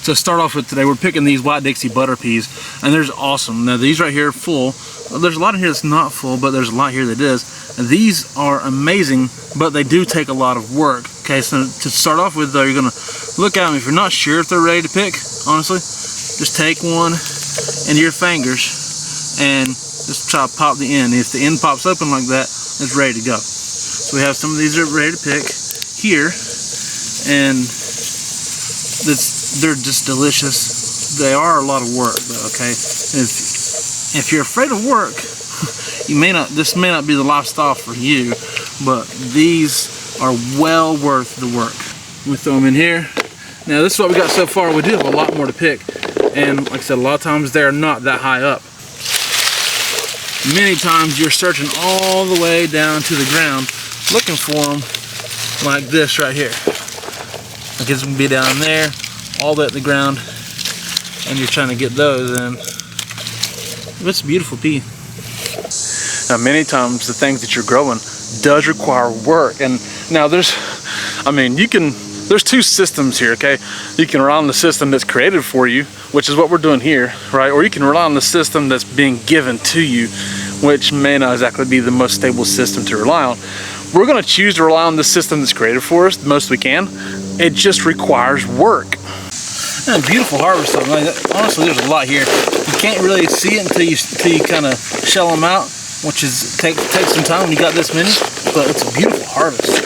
to start off with today, we're picking these white Dixie butter peas, and they're awesome. Now these right here are full. There's a lot in here that's not full, but there's a lot here that is. And these are amazing, but they do take a lot of work. Okay, so to start off with though, you're gonna look at them. If you're not sure if they're ready to pick, honestly, just take one into your fingers and just try to pop the end. If the end pops open like that, it's ready to go. So we have some of these that are ready to pick here, and they're just delicious. They are a lot of work though, okay? If you're afraid of work, this may not be the lifestyle for you, but these are well worth the work. We throw them in here. Now this is what we got so far. We do have a lot more to pick, and like I said, a lot of times they're not that high up. Many times you're searching all the way down to the ground looking for them like this right here. I guess it can be down there, all the way at the ground, and you're trying to get those in. It's a beautiful pea. Now many times the things that you're growing does require work, and now there's two systems here, okay? You can rely on the system that's created for you, which is what we're doing here, right? Or you can rely on the system that's being given to you, which may not exactly be the most stable system to rely on. We're gonna choose to rely on the system that's created for us the most we can. It just requires work. And a beautiful harvest. Honestly, there's a lot here. You can't really see it until you kind of shell them out, which takes some time when you got this many, but it's a beautiful harvest.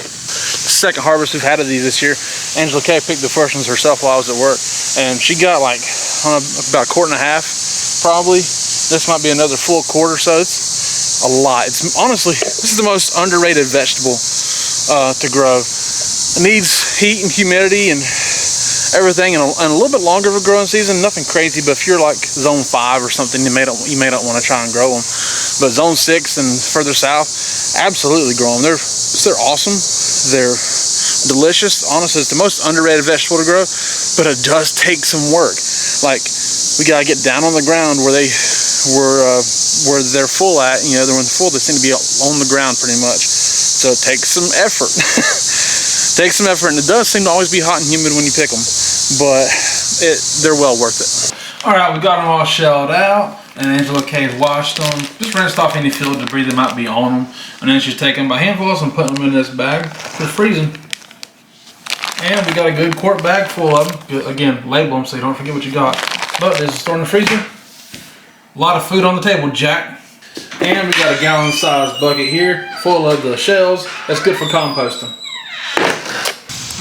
Second harvest we've had of these this year. Angela Kay picked the first ones herself while I was at work, and she got like about a quart and a half probably. This might be another full quart or so. It's a lot. It's honestly, this is the most underrated vegetable to grow. It needs heat and humidity and everything, and a little bit longer of a growing season. Nothing crazy, but if you're like zone 5 or something, you may not want to try and grow them. But zone 6 and further south, absolutely grow them. They're awesome. They're delicious. Honestly, it's the most underrated vegetable to grow, but it does take some work. Like, we gotta get down on the ground where they're full at. You know, when they're full, they seem to be on the ground pretty much. So it takes some effort. Takes some effort, and it does seem to always be hot and humid when you pick them, but they're well worth it. All right, we got them all shelled out, and Angela Kay's washed them. Just rinsed off any field debris that might be on them, and then she's taking them by handfuls and putting them in this bag for freezing. And we got a good quart bag full of them. Again, label them so you don't forget what you got. But there's a store in the freezer. A lot of food on the table, Jack. And we got a gallon-sized bucket here full of the shells. That's good for composting.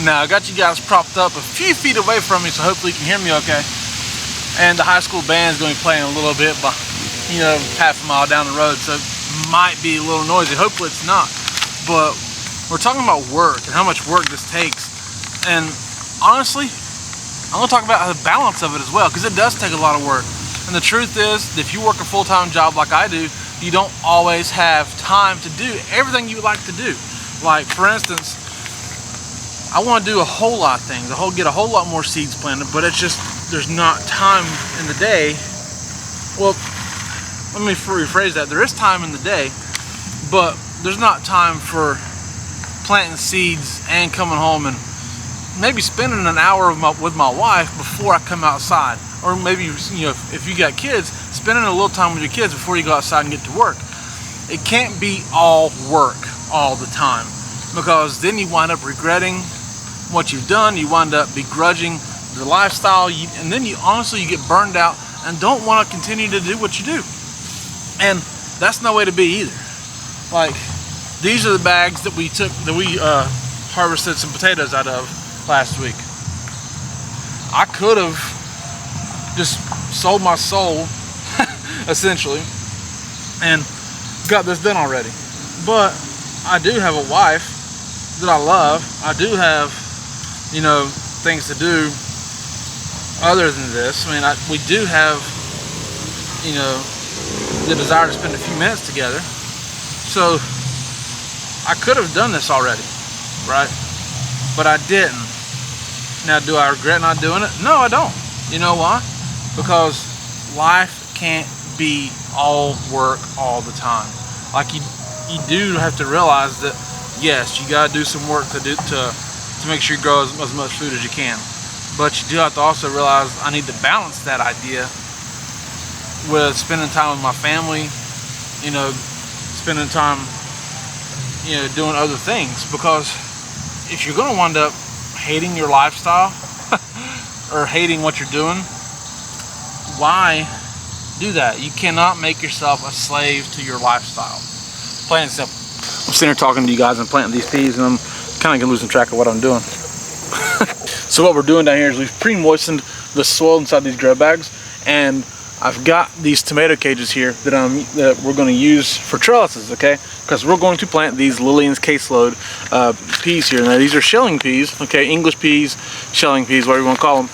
Now I got you guys propped up a few feet away from me, so hopefully you can hear me okay. And the high school band is going to be playing a little bit, by, half a mile down the road, so it might be a little noisy. Hopefully it's not. But we're talking about work and how much work this takes. And honestly, I'm going to talk about the balance of it as well, because it does take a lot of work. And the truth is, if you work a full-time job like I do, you don't always have time to do everything you like to do. Like, for instance, I want to do a whole lot of things, get a whole lot more seeds planted, but it's just, there's not time in the day. Well, let me rephrase that. There is time in the day, but there's not time for planting seeds and coming home and maybe spending an hour with my wife before I come outside. Or maybe, if you got kids, spending a little time with your kids before you go outside and get to work. It can't be all work all the time, because then you wind up regretting what you've done. You wind up begrudging the lifestyle, and then you get burned out and don't want to continue to do what you do. And that's no way to be either. Like, these are the bags that we harvested some potatoes out of last week. I could have just sold my soul essentially and got this done already, but I do have a wife that I love. I do have things to do other than this. We do have the desire to spend a few minutes together, so I could have done this already, right? But I didn't. Now, do I regret not doing it? No, I don't. You know why? Because life can't be all work all the time. Like, you do have to realize that, yes, you gotta do some work to make sure you grow as much food as you can. But you do have to also realize I need to balance that idea with spending time with my family, you know, spending time, you know, doing other things. Because if you're gonna wind up hating your lifestyle or hating what you're doing, why do that? You cannot make yourself a slave to your lifestyle. Plain and simple. I'm sitting here talking to you guys and planting these peas, and I'm kind of losing track of what I'm doing. So what we're doing down here is we've pre-moistened the soil inside these grow bags, and I've got these tomato cages here that we're going to use for trellises, okay? Because we're going to plant these Lillian's caseload peas here. Now these are shelling peas, okay? English peas, shelling peas, whatever you want to call them.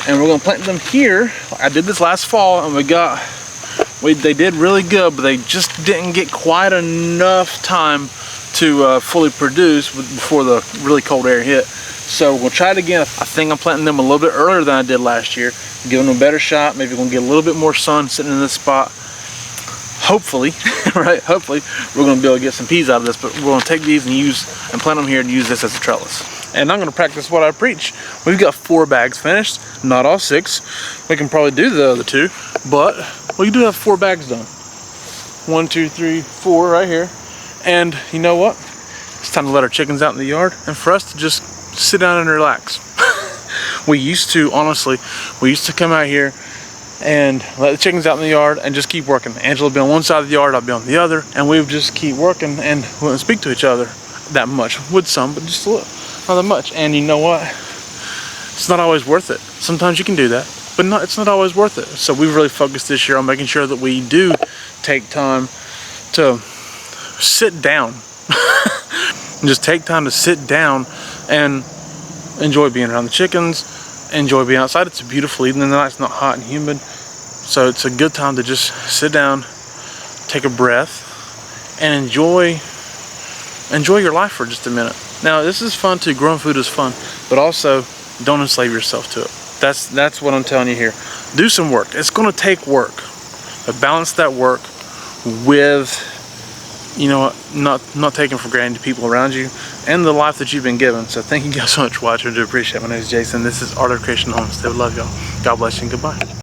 And we're going to plant them here. I did this last fall, and they did really good, but they just didn't get quite enough time to fully produce before the really cold air hit. So we'll try it again. I think I'm planting them a little bit earlier than I did last year, giving them a better shot. Maybe we're gonna get a little bit more sun sitting in this spot. Hopefully, right? Hopefully, we're gonna be able to get some peas out of this. But we're gonna take these and plant them here and use this as a trellis. And I'm gonna practice what I preach. We've got 4 bags finished, not all 6. We can probably do the other 2, but we do have 4 bags done. 1, 2, 3, 4 right here. And you know what? It's time to let our chickens out in the yard and for us to just sit down and relax. We used to, honestly, come out here and let the chickens out in the yard and just keep working. Angela would be on one side of the yard, I'd be on the other, and we would just keep working and we wouldn't speak to each other that much. Would some, but just a little, not that much. And you know what? It's not always worth it. Sometimes you can do that, but it's not always worth it. So we've really focused this year on making sure that we do take time to sit down. And just take time to sit down and enjoy being around the chickens, enjoy being outside. It's a beautiful evening tonight. It's not hot and humid, so it's a good time to just sit down, take a breath, and enjoy your life for just a minute. Now this is fun too. Growing food is fun, but also don't enslave yourself to it. That's what I'm telling you here. Do some work. It's going to take work, but balance that work with, you know, not taking for granted the people around you and the life that you've been given. So thank you guys so much for watching. I do appreciate it. My name is Jason. This is Art of Creation Homestead. Love y'all. God bless you and goodbye.